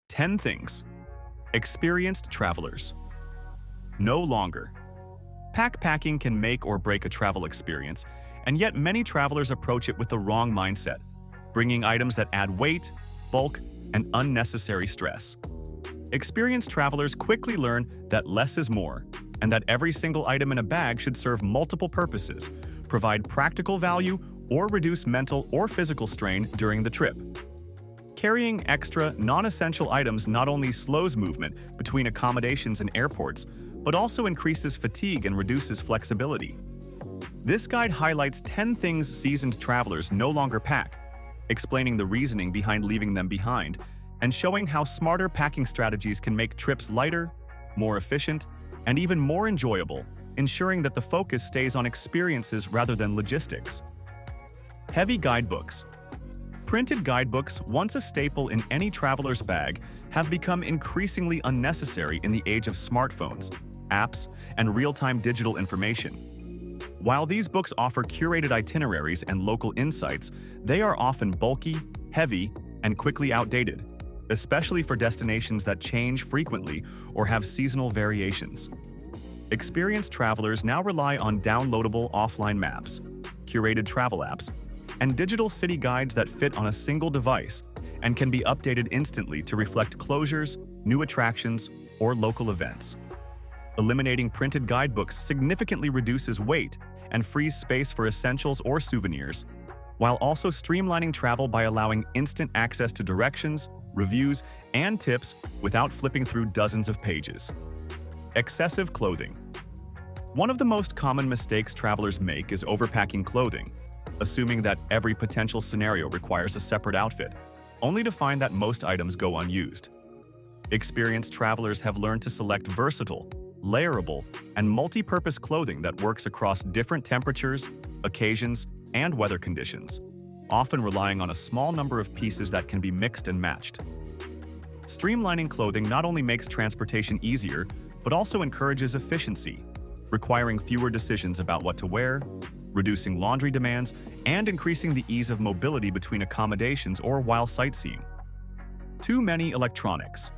10 things experienced travelers no longer. Backpacking can make or break a travel experience, and yet many travelers approach it with the wrong mindset, bringing items that add weight, bulk, and unnecessary stress. Experienced travelers quickly learn that less is more, and that every single item in a bag should serve multiple purposes, provide practical value, or reduce mental or physical strain during the trip. Carrying extra, non-essential items not only slows movement between accommodations and airports, but also increases fatigue and reduces flexibility. This guide highlights 10 things seasoned travelers no longer pack, explaining the reasoning behind leaving them behind, and showing how smarter packing strategies can make trips lighter, more efficient, and even more enjoyable, ensuring that the focus stays on experiences rather than logistics. Heavy guidebooks. Printed guidebooks, once a staple in any traveler's bag, have become increasingly unnecessary in the age of smartphones, apps, and real-time digital information. While these books offer curated itineraries and local insights, they are often bulky, heavy, and quickly outdated, especially for destinations that change frequently or have seasonal variations. Experienced travelers now rely on downloadable offline maps, curated travel apps, and digital city guides that fit on a single device and can be updated instantly to reflect closures, new attractions, or local events. Eliminating printed guidebooks significantly reduces weight and frees space for essentials or souvenirs, while also streamlining travel by allowing instant access to directions, reviews, and tips without flipping through dozens of pages. Excessive clothing. One of the most common mistakes travelers make is overpacking clothing, assuming that every potential scenario requires a separate outfit, only to find that most items go unused. Experienced travelers have learned to select versatile, layerable, and multi-purpose clothing that works across different temperatures, occasions, and weather conditions, often relying on a small number of pieces that can be mixed and matched. Streamlining clothing not only makes transportation easier, but also encourages efficiency, requiring fewer decisions about what to wear, reducing laundry demands, and increasing the ease of mobility between accommodations or while sightseeing. Too many electronics.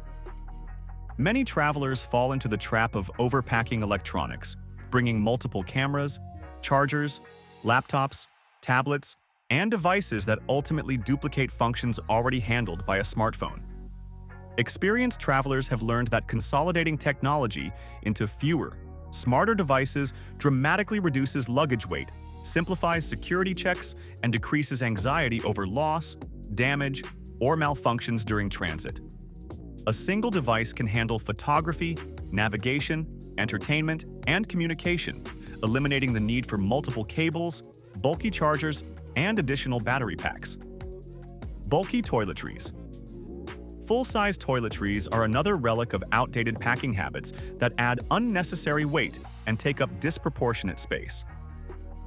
Many travelers fall into the trap of overpacking electronics, bringing multiple cameras, chargers, laptops, tablets, and devices that ultimately duplicate functions already handled by a smartphone. Experienced travelers have learned that consolidating technology into fewer, smarter devices dramatically reduces luggage weight, simplifies security checks, and decreases anxiety over loss, damage, or malfunctions during transit. A single device can handle photography, navigation, entertainment, and communication, eliminating the need for multiple cables, bulky chargers, and additional battery packs. Bulky toiletries. Full-size toiletries are another relic of outdated packing habits that add unnecessary weight and take up disproportionate space.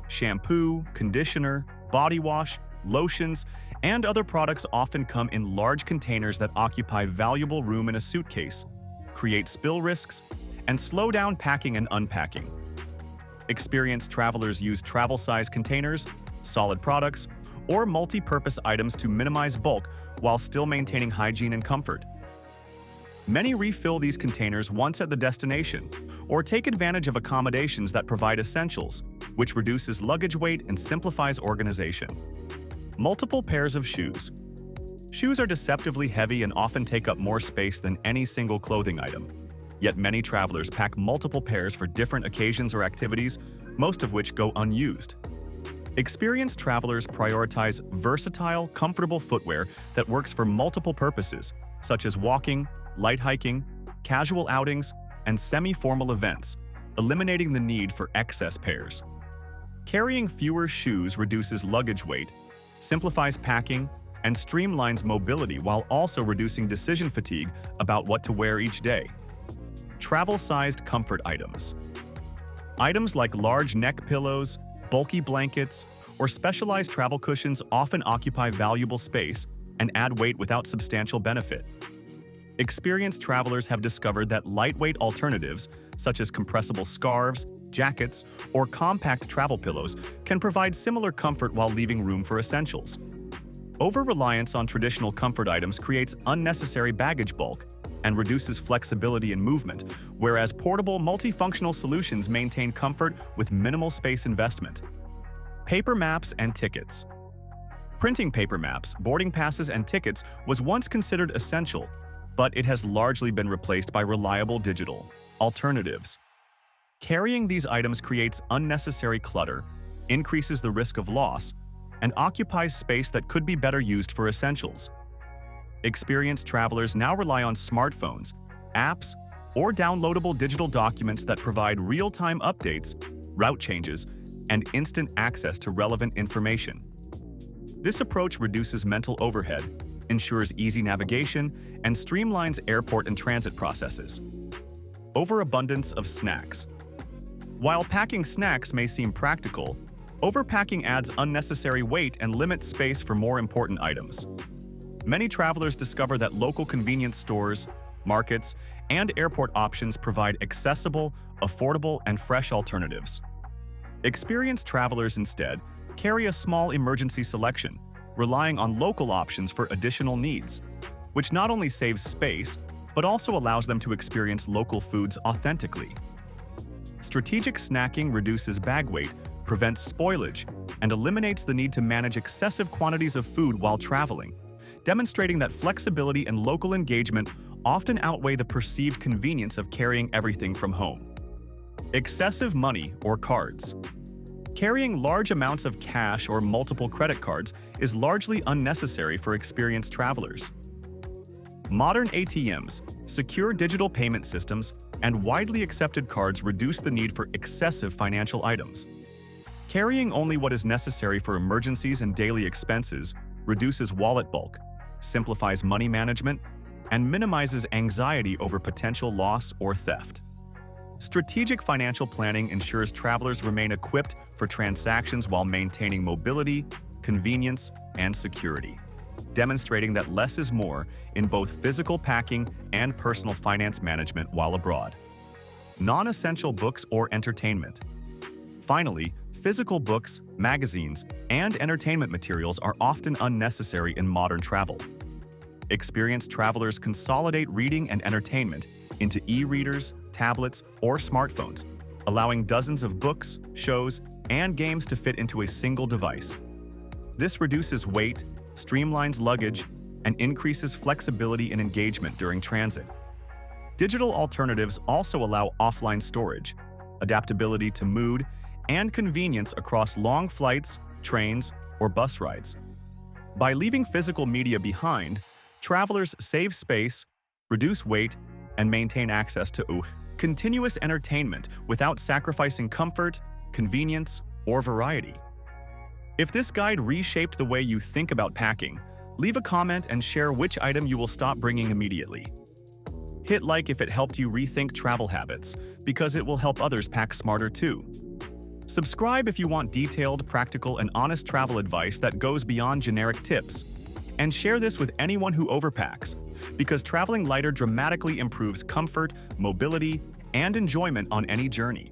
Shampoo, conditioner, body wash, lotions, and other products often come in large containers that occupy valuable room in a suitcase, create spill risks, and slow down packing and unpacking. Experienced travelers use travel-size containers, solid products, or multi-purpose items to minimize bulk while still maintaining hygiene and comfort. Many refill these containers once at the destination, or take advantage of accommodations that provide essentials, which reduces luggage weight and simplifies organization. Multiple pairs of shoes. Shoes are deceptively heavy and often take up more space than any single clothing item. Yet many travelers pack multiple pairs for different occasions or activities, most of which go unused. Experienced travelers prioritize versatile, comfortable footwear that works for multiple purposes, such as walking, light hiking, casual outings, and semi-formal events, eliminating the need for excess pairs. Carrying fewer shoes reduces luggage weight, simplifies packing, and streamlines mobility while also reducing decision fatigue about what to wear each day. Travel-sized comfort items. Items like large neck pillows, bulky blankets, or specialized travel cushions often occupy valuable space and add weight without substantial benefit. Experienced travelers have discovered that lightweight alternatives, such as compressible scarves, jackets, or compact travel pillows, can provide similar comfort while leaving room for essentials. Over-reliance on traditional comfort items creates unnecessary baggage bulk and reduces flexibility in movement, whereas portable, multifunctional solutions maintain comfort with minimal space investment. Paper maps and tickets. Printing paper maps, boarding passes, and tickets was once considered essential, but it has largely been replaced by reliable digital alternatives. Carrying these items creates unnecessary clutter, increases the risk of loss, and occupies space that could be better used for essentials. Experienced travelers now rely on smartphones, apps, or downloadable digital documents that provide real-time updates, route changes, and instant access to relevant information. This approach reduces mental overhead, ensures easy navigation, and streamlines airport and transit processes. Overabundance of snacks. While packing snacks may seem practical, overpacking adds unnecessary weight and limits space for more important items. Many travelers discover that local convenience stores, markets, and airport options provide accessible, affordable, and fresh alternatives. Experienced travelers instead carry a small emergency selection, relying on local options for additional needs, which not only saves space, but also allows them to experience local foods authentically. Strategic snacking reduces bag weight, prevents spoilage, and eliminates the need to manage excessive quantities of food while traveling, demonstrating that flexibility and local engagement often outweigh the perceived convenience of carrying everything from home. Excessive money or cards. Carrying large amounts of cash or multiple credit cards is largely unnecessary for experienced travelers. Modern ATMs, secure digital payment systems, and widely accepted cards reduce the need for excessive financial items. Carrying only what is necessary for emergencies and daily expenses reduces wallet bulk, simplifies money management, and minimizes anxiety over potential loss or theft. Strategic financial planning ensures travelers remain equipped for transactions while maintaining mobility, convenience, and security, demonstrating that less is more in both physical packing and personal finance management while abroad. Non-essential books or entertainment. Finally, physical books, magazines, and entertainment materials are often unnecessary in modern travel. Experienced travelers consolidate reading and entertainment into e-readers, tablets, or smartphones, allowing dozens of books, shows, and games to fit into a single device. This reduces weight, streamlines luggage, and increases flexibility and engagement during transit. Digital alternatives also allow offline storage, adaptability to mood, and convenience across long flights, trains, or bus rides. By leaving physical media behind, travelers save space, reduce weight, and maintain access to continuous entertainment without sacrificing comfort, convenience, or variety. If this guide reshaped the way you think about packing, leave a comment and share which item you will stop bringing immediately. Hit like if it helped you rethink travel habits, because it will help others pack smarter too. Subscribe if you want detailed, practical, and honest travel advice that goes beyond generic tips. And share this with anyone who overpacks, because traveling lighter dramatically improves comfort, mobility, and enjoyment on any journey.